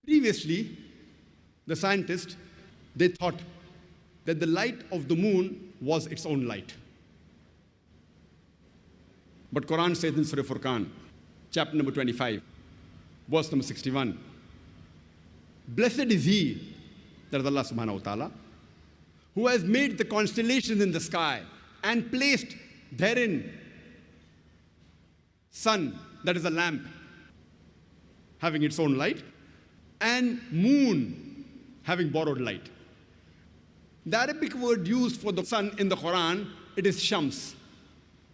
Previously, the scientists, they thought that the light of the moon was its own light. But Quran says in Surah Furqan, chapter number 25, verse number 61, blessed is he, that is Allah subhanahu wa ta'ala, who has made the constellations in the sky and placed therein sun, that is a lamp, having its own light, and moon, having borrowed light. The Arabic word used for the sun in the Quran, it is shams.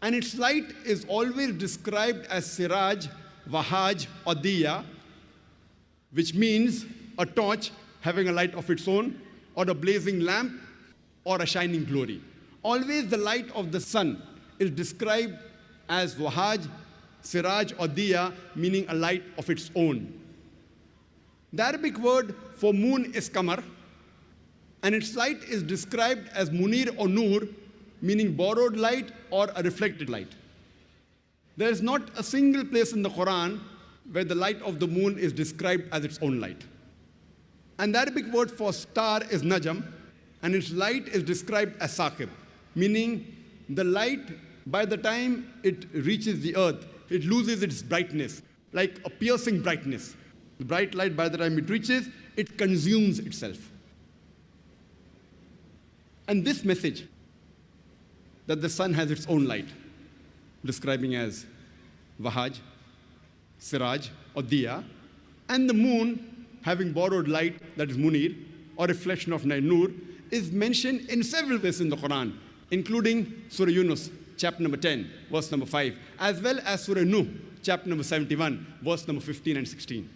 And its light is always described as siraj, wahaj, or diya, which means a torch having a light of its own, or a blazing lamp, or a shining glory. Always the light of the sun is described as wahaj, siraj, or diya, meaning a light of its own. The Arabic word for moon is qamar, and its light is described as munir or nur, meaning borrowed light or a reflected light. There is not a single place in the Quran where the light of the moon is described as its own light. And the Arabic word for star is najam, and its light is described as saqib, meaning the light, by the time it reaches the earth, it loses its brightness, like a piercing brightness. The bright light, by the time it reaches, it consumes itself. And this message, that the sun has its own light, describing as wahaj, siraj, or diya, and the moon having borrowed light, that is munir, or reflection of nur, is mentioned in several places in the Quran, including Surah Yunus, chapter number 10, verse number 5, as well as Surah Nuh, chapter number 71, verse number 15 and 16.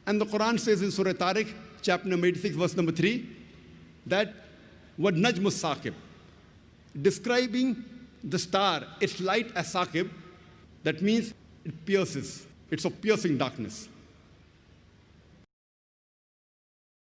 And the Quran says in Surah Tariq, chapter number 86, verse number 3, that what najmus saqib, describing the star, its light as saqib, that means it pierces, it's of piercing darkness.